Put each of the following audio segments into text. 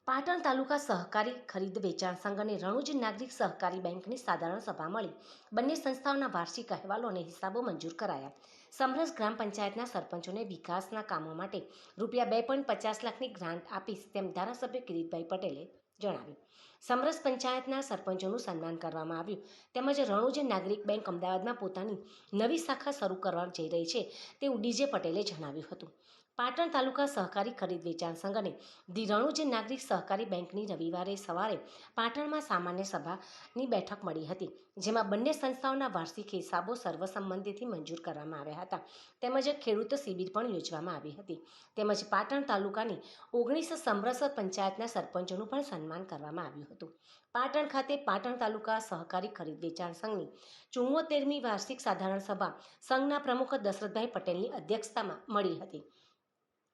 પાટણ તાલુકા સહકારી ખરીદ વેચાણ સંઘ અને રણુજ નાગરિક સહકારી બેંકની સાધારણ સભા મળી. બંને સંસ્થાઓના વાર્ષિક અહેવાલો અને હિસાબો મંજૂર કરાયા. સમરસ ગ્રામ પંચાયતના સરપંચોને વિકાસના કામો માટે ₹2.50 લાખની ગ્રાન્ટ આપીશ તેમ ધારાસભ્ય કિરીટભાઈ પટેલે જણાવ્યું. સમરસ પંચાયતના સરપંચોનું સન્માન કરવામાં આવ્યું. તેમજ રણુજ નાગરિક બેંક અમદાવાદમાં પોતાની નવી શાખા શરૂ કરવા જઈ રહી છે તેવું ડીજે પટેલે જણાવ્યું હતું. પાટણ તાલુકા સહકારી ખરીદ વેચાણ સંઘ અને ધી રણુજ નાગરિક સહકારી બેંકની રવિવારે સવારે પાટણમાં સામાન્ય સભાની બેઠક મળી હતી, જેમાં બંને સંસ્થાઓના વાર્ષિક હિસાબો સર્વસંમતિથી મંજૂર કરવામાં આવ્યા હતા. તેમજ ખેડૂત શિબિર પણ યોજવામાં આવી હતી. તેમજ પાટણ તાલુકાની 19 સમરસ પંચાયતના સરપંચોનું પણ સન્માન કરવામાં આવ્યું હતું. પાટણ ખાતે પાટણ તાલુકા સહકારી ખરીદ વેચાણ સંઘની 74મી વાર્ષિક સાધારણ સભા સંઘના પ્રમુખ દશરથભાઈ પટેલની અધ્યક્ષતામાં મળી હતી,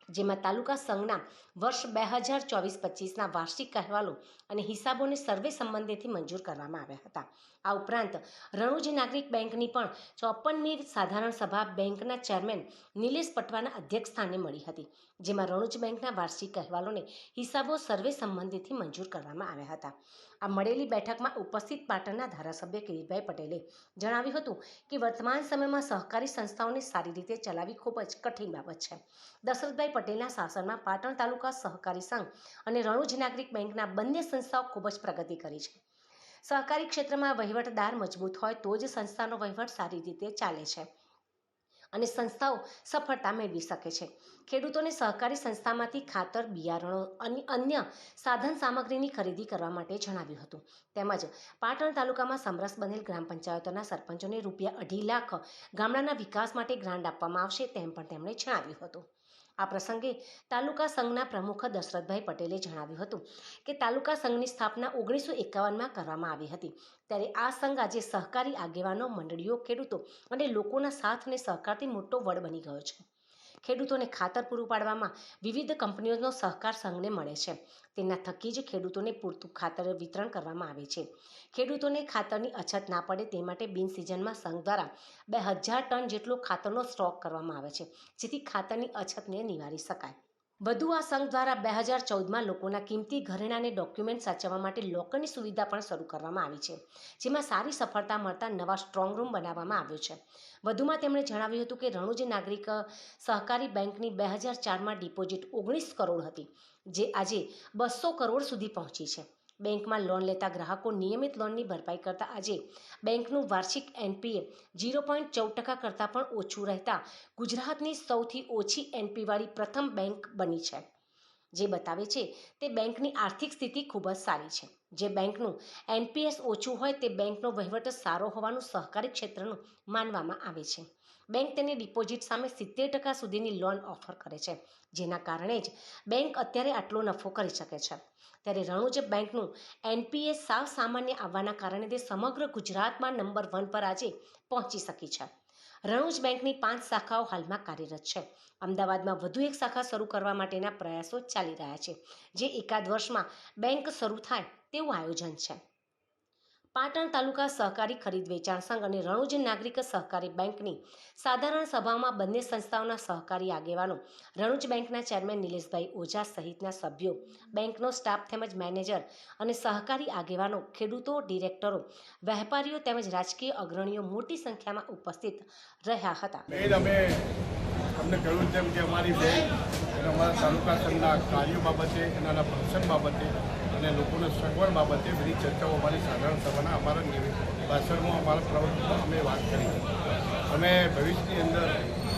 જેમાં તાલુકા સંઘના વર્ષ 2024-25ના વાર્ષિક અહેવાલો અને હિસાબોને સર્વે સંબંધેથી મંજૂર કરવામાં આવ્યા હતા. આ ઉપરાંત રણુજ નાગરિક બેંકની પણ 54મી સાધારણ સભા બેંકના ચેરમેન નિલેશ પટવાના અધ્યક્ષસ્થાને મળી હતી, જેમાં રણુજ બેંકના વાર્ષિક અહેવાલોને હિસાબો સર્વે સંબંધેથી મંજૂર કરવામાં આવ્યા હતા. આ મળેલી બેઠકમાં ઉપસ્થિત પાટણના ધારાસભ્ય કિરીટભાઈ પટેલે જણાવ્યું હતું કે વર્તમાન સમયમાં સહકારી સંસ્થાઓને સારી રીતે ચલાવવી ખૂબ જ કઠિન બાબત છે. દશરથભાઈ પટેલના શાસનમાં પાટણ તાલુકા સહકારી સંઘ અને રણુજ નાગરિક બેંકના બંને સંસ્થાઓ ખૂબ જ પ્રગતિ કરી છે. સહકારી ક્ષેત્રમાં વહીવટદાર મજબૂત હોય તો જ સંસ્થાનો વહીવટ સારી રીતે ચાલે છે અને સંસ્થાઓ સફળતા મેળવી શકે છે. ખેડૂતોને સહકારી સંસ્થામાંથી ખાતર, બિયારણો અને અન્ય સાધન સામગ્રીની ખરીદી કરવા માટે જણાવ્યું હતું. તેમજ પાટણ તાલુકામાં સમરસ બનેલ ગ્રામ પંચાયતોના સરપંચોને ₹2.5 લાખ ગામડાના વિકાસ માટે ગ્રાન્ટ આપવામાં આવશે તેમ પણ તેમણે જણાવ્યું હતું. આ પ્રસંગે તાલુકા સંઘના પ્રમુખ દશરથભાઈ પટેલે જણાવ્યું હતું કે તાલુકા સંઘની સ્થાપના 1951માં કરવામાં આવી હતી. ત્યારે આ સંઘ આજે સહકારી આગેવાનો, મંડળીઓ, ખેડૂતો અને લોકોના સાથ અને સહકારથી મોટો વડ બની ગયો છે. ખેડૂતોને ખાતર પૂરું પાડવામાં વિવિધ કંપનીઓનો સહકાર સંઘને મળે છે. તેના થકી જ ખેડૂતોને પૂરતું ખાતર વિતરણ કરવામાં આવે છે. ખેડૂતોને ખાતરની અછત ના પડે તે માટે બિન સિઝનમાં સંઘ દ્વારા 2000 ટન જેટલો ખાતરનો સ્ટોક કરવામાં આવે છે, જેથી ખાતરની અછતને નિવારી શકાય. વધુ આ સંઘ દ્વારા 2014માં લોકોના કિંમતી ઘરેણાં અને ડોક્યુમેન્ટ સાચવવા માટે લોકરની સુવિધા પણ શરૂ કરવામાં આવી છે, જેમાં સારી સફળતા મળતા નવા સ્ટ્રોંગ રૂમ બનાવવામાં આવ્યો છે. વધુમાં તેમણે જણાવ્યું હતું કે રણુજ નાગરિક સહકારી બેંકની 2004માં ડિપોઝિટ 19 કરોડ હતી, જે આજે 200 કરોડ સુધી પહોંચી છે. બેંકમાં લોન લેતા ગ્રાહકો નિયમિત લોનની ભરપાઈ કરતા આજે બેંકનું વાર્ષિક NPA 0.14% કરતાં પણ ઓછું રહેતા ગુજરાતની સૌથી ઓછી NPA વાળી પ્રથમ બેંક બની છે, જે બતાવે છે તે બેંકની આર્થિક સ્થિતિ ખૂબ જ સારી છે. જે બેંકનું NPS ઓછું હોય તે બેંકનો વહીવટ સારો હોવાનું સહકારી ક્ષેત્રનું માનવામાં આવે છે. બેંક તેની ડિપોઝિટ સામે 70% સુધીની લોન ઓફર કરે છે, જેના કારણે જ બેંક અત્યારે આટલો નફો કરી શકે છે. ત્યારે રણુજ બેંકનું NPA સાવ સામાન્ય આવવાના કારણે તે સમગ્ર ગુજરાતમાં નંબર 1 પર આજે પહોંચી શકી છે. રણુજ બેંકની 5 શાખાઓ હાલમાં કાર્યરત છે. અમદાવાદમાં વધુ એક શાખા શરૂ કરવા માટેના પ્રયાસો ચાલી રહ્યા છે, જે એકાદ વર્ષમાં બેંક શરૂ થાય તેવું આયોજન છે. પાટણ તાલુકા સહકારી ખરીદ વેચાણ સંઘ અને રણુજ નાગરિક સહકારી બેંકની સાધારણ સભામાં બંને સંસ્થાઓના સહકારી આગેવાનો, રણુજ બેંકના ચેરમેન નિલેશભાઈ ઓઝા સહિતના સભ્યો, બેંકનો સ્ટાફ તેમજ મેનેજર અને સહકારી આગેવાનો, ખેડૂતો, ડિરેક્ટરો, વેપારીઓ તેમજ રાજકીય અગ્રણીઓ મોટી સંખ્યામાં ઉપસ્થિત રહ્યા હતા. અમને કહ્યું તેમ કે અમારી બેંક અને અમારા તાલુકા સંઘના કાર્યો બાબતે, એના ફંક્શન બાબતે અને લોકોને સગવડ બાબતે બધી ચર્ચાઓ અમારી સાધારણ સભાના અમારા ભાષણમાં, અમારા પ્રવચનમાં અમે વાત કરી. અમે ભવિષ્યની અંદર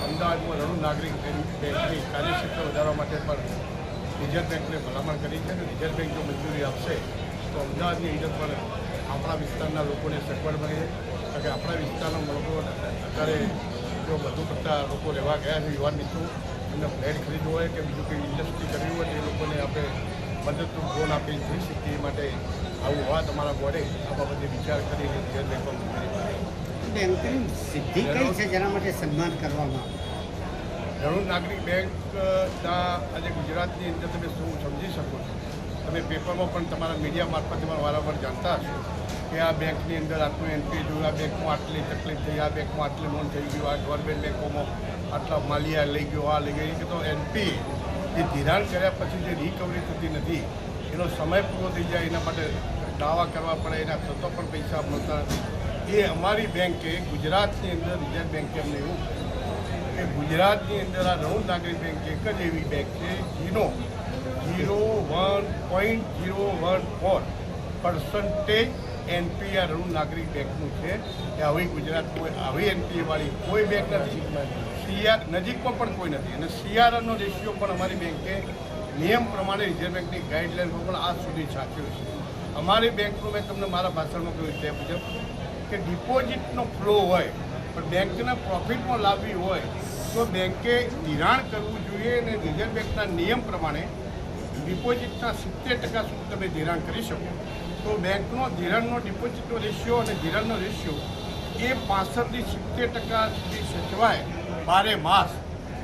અમદાવાદમાં રણુજ નાગરિક બેંકની કાર્યક્ષેત્ર વધારવા માટે પણ રિઝર્વ બેંકને ભલામણ કરી છે. અને રિઝર્વ બેંક જો મંજૂરી આપશે તો અમદાવાદની અંદર પણ આપણા વિસ્તારના લોકોને સગવડ મળે છે. કારણ કે આપણા વિસ્તારના લોકો અત્યારે જો વધુ પડતા લોકો રહેવા ગયા છે, યુવાન મિત્રો, એમને ફ્લેટ ખરીદવો હોય કે બીજું કંઈ ઇન્ડસ્ટ્રી કરવી હોય તો એ લોકોને આપણે મદદરૂપ લોન આપી થઈ શકીએ. એ માટે આવું હોવા તમારા બોર્ડે આ બાબતે વિચાર કરીને રિઝર્વ બેંકમાં બેંકની સિદ્ધિ કઈ છે જેના માટે સન્માન કરવામાં રણુજ નાગરિક બેંકના આજે ગુજરાતની અંદર તમે શું સમજી શકો છો. તમે પેપરમાં પણ તમારા મીડિયા મારફતે પણ વારંવાર જાણતા હશો કે આ બેંકની અંદર આટલું NPA જોયું, આ બેંકમાં આટલી તકલીફ થઈ, આ બેંકમાં આટલી લોન થઈ ગયું, આ ગવર્મેન્ટ બેંકોમાં આટલા માલિયા લઈ ગયો, આ લઈ ગયો. એ તો NPA એ ધિરાણ કર્યા પછી જે રિકવરી થતી નથી એનો સમય પૂરો થઈ જાય એના માટે દાવા કરવા પડે, એના થતો પણ પૈસા મળતા નથી. એ અમારી બેંકે ગુજરાતની અંદર રિઝર્વ બેંકે અમને એવું કે ગુજરાતની અંદર આ રણુજ નાગરિક બેંક એક જ એવી બેંક છે જેનો 0.014% એનપીઆર રણુજ નાગરિક બેંકનું છે. કે આવી ગુજરાતમાં આવી એનપીએ કોઈ બેંક નથી, સીઆર નજીકમાં પણ કોઈ નથી. અને સીઆરનો રેશિયો પણ અમારી બેંકે નિયમ પ્રમાણે રિઝર્વ બેંકની ગાઈડલાઇનમાં પણ આજ સુધી સાચ્યો છે. અમારી બેંકનું મેં તમને મારા ભાષણમાં કહ્યું તે મુજબ કે ડિપોઝિટનો ફ્લો હોય પણ બેંકના પ્રોફિટમાં લાવવી હોય તો બેંકે ધિરાણ કરવું જોઈએ. અને રિઝર્વ બેંકના નિયમ પ્રમાણે ડિપોઝિટના 70% સુધી તમે ધિરાણ કરી શકો. તો બેંકનો ધિરાણનો ડિપોઝિટનો રેશિયો અને ધિરાણનો રેશિયો એ 65% થી 70% સુધી સચવાય 12 માસ,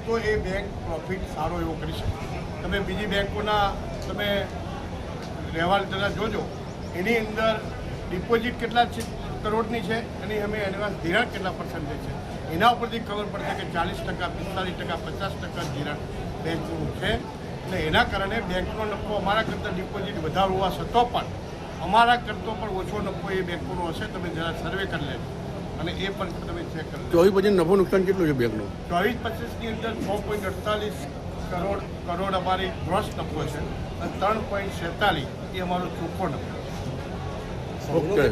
તો એ બેંક પ્રોફિટ સારો એવો કરી શકે. તમે બીજી બેંકોના તમે વ્યવહાર જરા જોજો, એની અંદર ડિપોઝિટ કેટલા કરોડની છે અને અમે એડવાન્સ ધિરાણ કેટલા પર્સન્ટેજ છે એના ઉપરથી ખબર પડશે કે 40%, 45%, 50% ધિરાણ બેંકનું છે. અને એના કારણે બેંકનો નફો અમારા કરતાં ડિપોઝિટ વધારે હોવા છતાં પણ અમારા કરતાં પણ ઓછો નફો એ બેંકોનો હશે. તમે જરા સર્વે કરી લેજો અને એ પણ તમે ચેક કરી લો. 24 પછી નફો નુકસાન કેટલું છે બેંકનું? 24-25ની અંદર 6.48 કરોડ અમારી ગ્રોસ નફો છે અને 3.46 એ અમારો ચોખ્ખો નફો છે. ઓકે.